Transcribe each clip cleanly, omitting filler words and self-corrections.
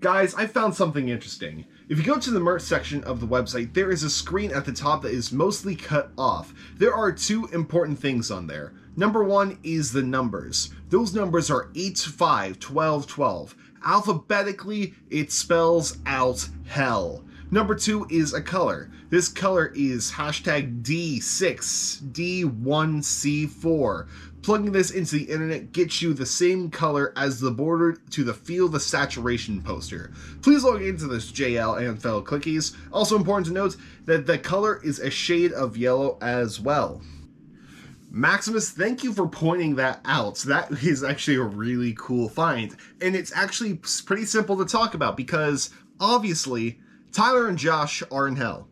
Guys, I found something interesting. If you go to the merch section of the website, there is a screen at the top that is mostly cut off. There are two important things on there. Number one is the numbers. Those numbers are 8, 5, 12, 12. Alphabetically, it spells out hell. Number two is a color. This color is hashtag D6D1C4. Plugging this into the internet gets you the same color as the border to the Feel the Saturation poster. Please log into this JL and fellow clickies. Also important to note that the color is a shade of yellow as well. Maximus, thank you for pointing that out. That is actually a really cool find. And it's actually pretty simple to talk about because, obviously, Tyler and Josh are in hell.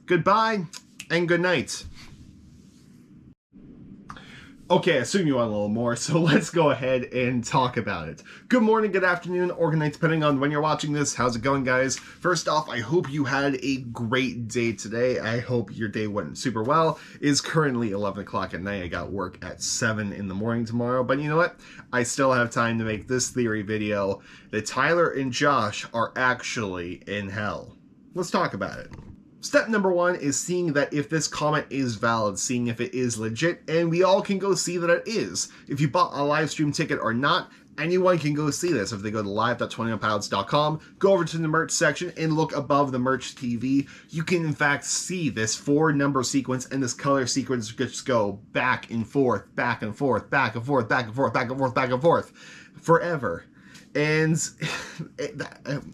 Goodbye and good night. Okay, I assume you want a little more, so let's go ahead and talk about it. Good morning, good afternoon, or good night, depending on when you're watching this. How's it going, guys? First off, I hope you had a great day today. I hope your day went super well. It's currently 11 o'clock at night. I got work at 7 in the morning tomorrow, but you know what? I still have time to make this theory video that Tyler and Josh are actually in hell. Let's talk about it. Step number one is seeing that if this comment is valid, seeing if it is legit, and we all can go see that it is. If you bought a live stream ticket or not, anyone can go see this. If they go to live.21pilots.com, go over to the merch section and look above the merch TV, you can in fact see this 4-number sequence and this color sequence just go back and forth, back and forth, back and forth, back and forth, back and forth, back and forth, forever. And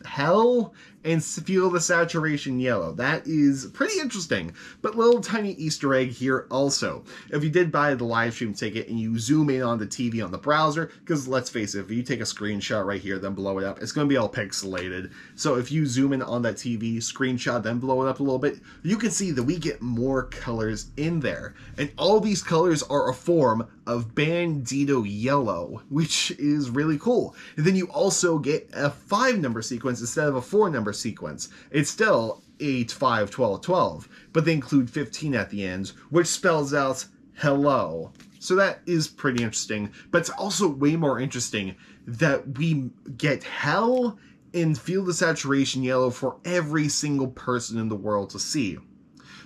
hell and Feel the Saturation yellow. That is pretty interesting, but little tiny Easter egg here also. If you did buy the live stream ticket and you zoom in on the TV on the browser, because let's face it, if you take a screenshot right here, then blow it up, it's going to be all pixelated. So if you zoom in on that TV, screenshot, then blow it up a little bit, you can see that we get more colors in there. And all these colors are a form of Bandito yellow, which is really cool. And then you also get a 5-number sequence instead of a 4-number sequence. It's still 8, 5, 12, 12, but they include 15 at the end, which spells out hello. So that is pretty interesting, but it's also way more interesting that we get hell and Feel the Saturation yellow for every single person in the world to see.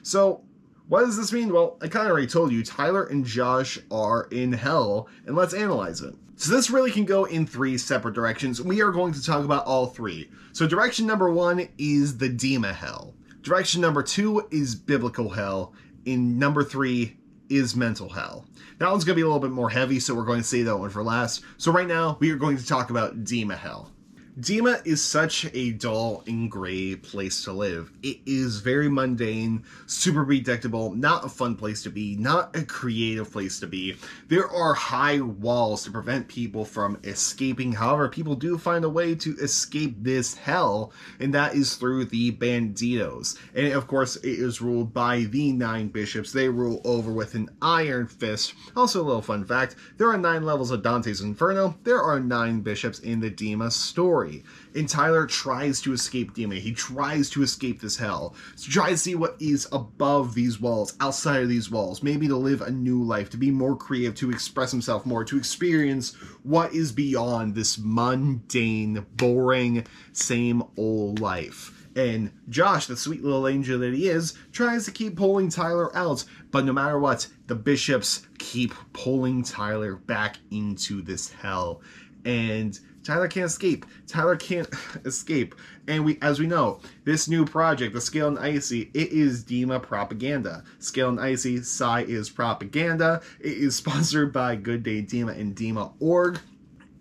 So what does this mean? Well, I kind of already told you, Tyler and Josh are in hell, and let's analyze it. So this really can go in 3 separate directions. We are going to talk about all 3. So direction number 1 is the Dema hell. Direction number 2 is biblical hell. And number 3 is mental hell. That one's going to be a little bit more heavy, so we're going to save that one for last. So right now, we are going to talk about Dema hell. Dema is such a dull and gray place to live. It is very mundane, super predictable, not a fun place to be, not a creative place to be. There are high walls to prevent people from escaping. However, people do find a way to escape this hell, and that is through the Banditos. And of course, it is ruled by the 9 bishops. They rule over with an iron fist. Also, a little fun fact, there are 9 levels of Dante's Inferno. There are 9 bishops in the Dema story. And Tyler tries to escape Dema. He tries to escape this hell. To try to see what is above these walls, outside of these walls. Maybe to live a new life, to be more creative, to express himself more, to experience what is beyond this mundane, boring, same old life. And Josh, the sweet little angel that he is, tries to keep pulling Tyler out. But no matter what, the bishops keep pulling Tyler back into this hell. And Tyler can't escape. Tyler can't escape. And as we know, this new project, the Scale and Icy, it is Dema propaganda. Scale and Icy, Psy is propaganda. It is sponsored by Good Day Dema and Dema.org.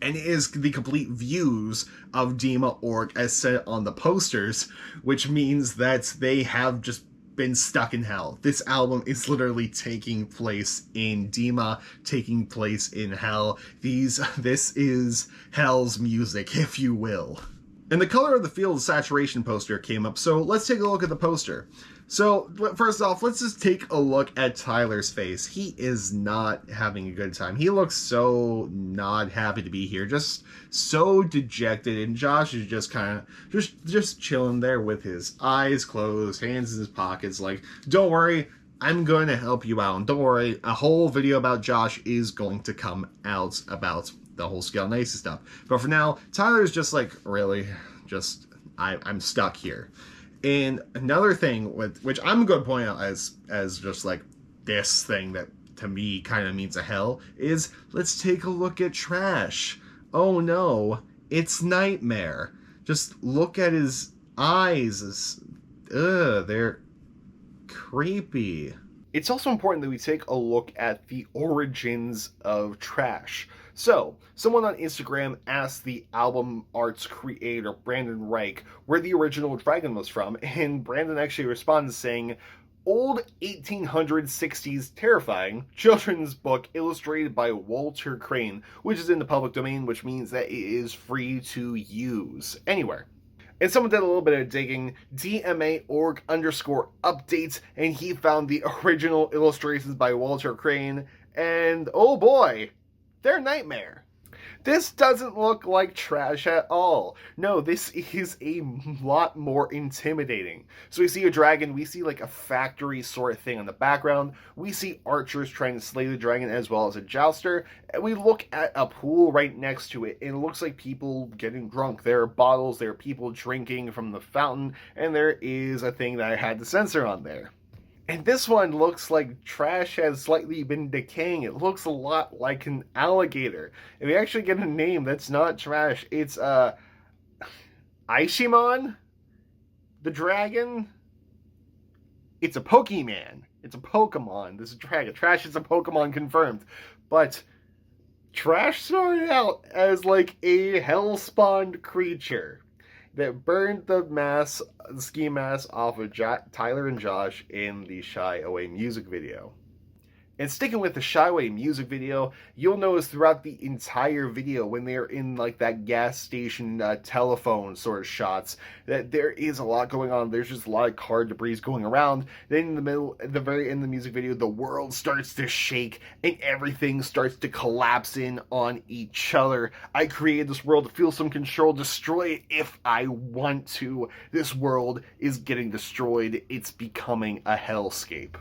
And it is the complete views of Dema.org as said on the posters, which means that they have just been stuck in hell. This album is literally taking place in Dema, taking place in hell. This is hell's music, if you will. And the color of the Feel the Saturation poster came up, so let's take a look at the poster. So, first off, let's just take a look at Tyler's face. He is not having a good time. He looks so not happy to be here, just so dejected, and Josh is just kind of just chilling there with his eyes closed, hands in his pockets, like, don't worry, I'm going to help you out. And don't worry, a whole video about Josh is going to come out about the whole Scale and Icy stuff. But for now, Tyler's just like, really? I'm stuck here. And another thing which I'm going to point out as just like this thing that to me kind of means a hell is, let's take a look at Trash. Oh no, it's Nightmare. Just look at his eyes. They're creepy. It's also important that we take a look at the origins of Trash. So, someone on Instagram asked the album art's creator, Brandon Reich, where the original dragon was from, and Brandon actually responded saying, "Old 1860s terrifying children's book illustrated by Walter Crane, which is in the public domain, which means that it is free to use anywhere." And someone did a little bit of digging, DMA.org_updates, and he found the original illustrations by Walter Crane, and oh boy, they're Nightmare. This doesn't look like Trash at all. No, this is a lot more intimidating. So we see a dragon, we see like a factory sort of thing in the background, we see archers trying to slay the dragon as well as a jouster, and we look at a pool right next to it, and it looks like people getting drunk. There are bottles, there are people drinking from the fountain, and there is a thing that I had to censor on there. And this one looks like Trash has slightly been decaying. It looks a lot like an alligator. And we actually get a name that's not Trash. It's, Aishimon? The dragon? It's a Pokemon. It's a Pokemon. This is dragon. Trash is a Pokemon confirmed. But Trash started out as like a hell-spawned creature that burned the ski mask off of Tyler and Josh in the Shy Away music video. And sticking with the Shy Away music video, you'll notice throughout the entire video, when they're in like that gas station telephone sort of shots, that there is a lot going on. There's just a lot of car debris going around. Then in the middle, at the very end of the music video, the world starts to shake and everything starts to collapse in on each other. I created this world to feel some control, destroy it if I want to. This world is getting destroyed. It's becoming a hellscape.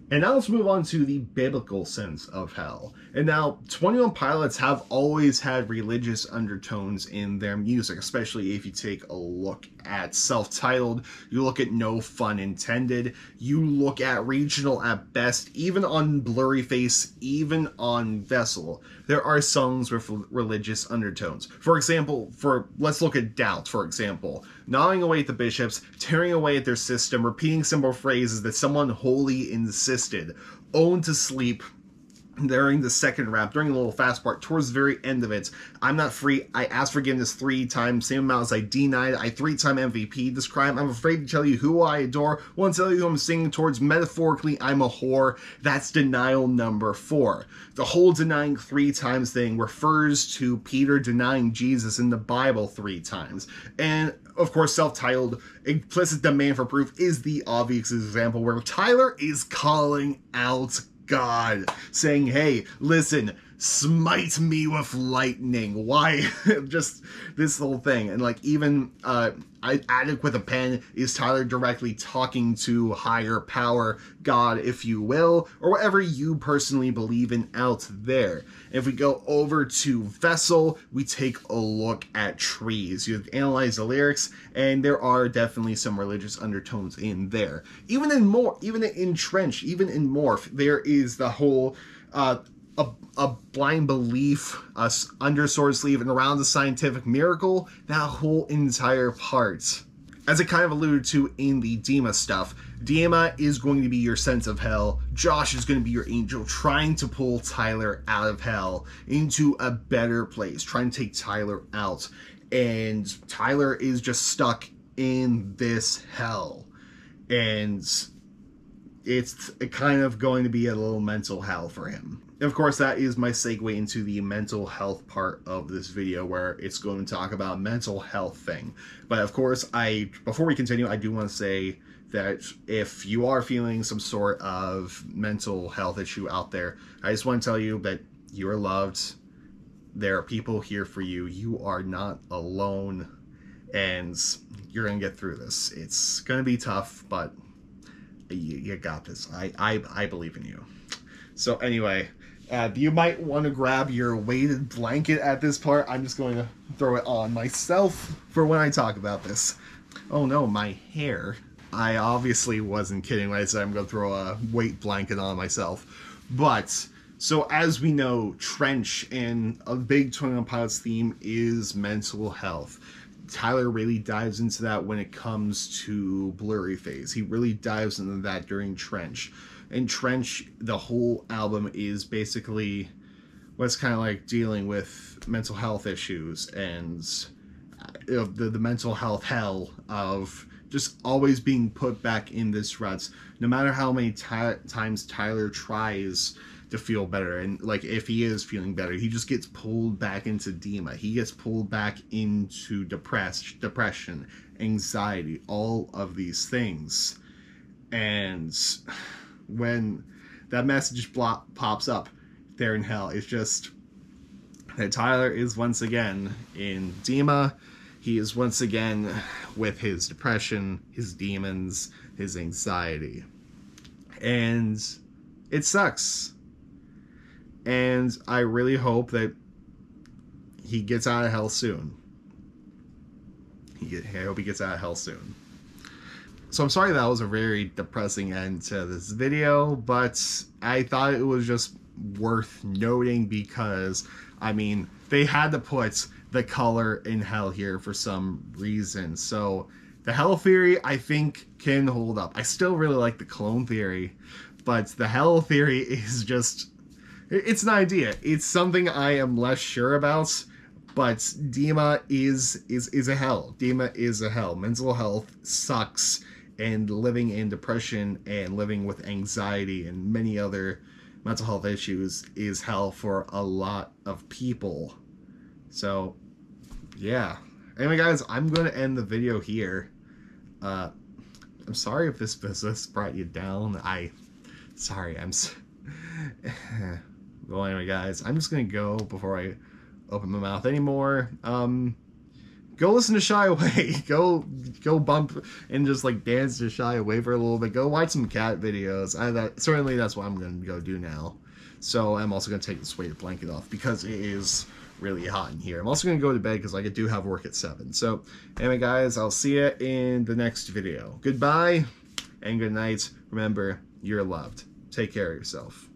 And now let's move on to the biblical sense of hell. And now, 21 Pilots have always had religious undertones in their music, especially if you take a look at Self-Titled, you look at No Fun Intended, you look at Regional at Best, even on Blurry Face, even on Vessel, there are songs with religious undertones. For example, let's look at Doubt, for example. Gnawing away at the bishops, tearing away at their system, repeating simple phrases that someone wholly insisted, owned to sleep. During the second rap, during a little fast part, towards the very end of it, I'm not free, I asked forgiveness 3 times, same amount as I denied, I 3-time MVP this crime, I'm afraid to tell you who I adore, won't tell you who I'm singing towards, metaphorically I'm a whore. That's denial number 4. The whole denying 3 times thing refers to Peter denying Jesus in the Bible 3 times. And of course, Self-Titled, implicit demand for proof is the obvious example where Tyler is calling out God, saying, hey, listen, smite me with lightning. Why? Just this whole thing. And like even Addict with a Pen is Tyler directly talking to higher power, God, if you will, or whatever you personally believe in out there. If we go over to Vessel, we take a look at Trees. You analyze the lyrics, and there are definitely some religious undertones in there. Even in Trench, even in Morph, there is the whole a blind belief, under sword sleeve, and around the scientific miracle, that whole entire part. As I kind of alluded to in the Dema stuff, Dema is going to be your sense of hell, Josh is going to be your angel, trying to pull Tyler out of hell into a better place, trying to take Tyler out, and Tyler is just stuck in this hell, and it's kind of going to be a little mental hell for him. Of course, that is my segue into the mental health part of this video, where it's going to talk about mental health thing. But of course, before we continue, I do want to say that if you are feeling some sort of mental health issue out there, I just want to tell you that you are loved. There are people here for you. You are not alone, and you're going to get through this. It's going to be tough, but you got this. I believe in you. So anyway, You might want to grab your weighted blanket at this part. I'm just going to throw it on myself for when I talk about this. Oh no, my hair. I obviously wasn't kidding when I said I'm going to throw a weight blanket on myself. But, so as we know, Trench and a big 21 Pilots theme is mental health. Tyler really dives into that when it comes to Blurry Phase. He really dives into that during Trench. And Trench, the whole album is basically what's kind of like dealing with mental health issues and the mental health hell of just always being put back in this rut, no matter how many times Tyler tries to feel better. And like, if he is feeling better, he just gets pulled back into Dema. He gets pulled back into depression, anxiety, all of these things. And when that message pops up there in hell, it's just that Tyler is once again in Dema. He is once again with his depression, his demons, his anxiety. And it sucks. And I really hope that he gets out of hell soon. I hope he gets out of hell soon. So I'm sorry that was a very depressing end to this video, but I thought it was just worth noting because, I mean, they had to put the color in hell here for some reason. So the hell theory, I think, can hold up. I still really like the clone theory, but the hell theory is just, it's an idea. It's something I am less sure about, but Dema is a hell. Dema is a hell. Mental health sucks, and living in depression and living with anxiety and many other mental health issues is hell for a lot of people. So, yeah. Anyway, guys, I'm going to end the video here. I'm sorry if this business brought you down. Well, anyway, guys, I'm just going to go before I open my mouth anymore. Go listen to Shy Away. Go bump and just like dance to Shy Away for a little bit. Go watch some cat videos. Certainly that's what I'm going to go do now. So I'm also going to take this weighted blanket off because it is really hot in here. I'm also going to go to bed because I do have work at 7. So anyway, guys, I'll see you in the next video. Goodbye and good night. Remember, you're loved. Take care of yourself.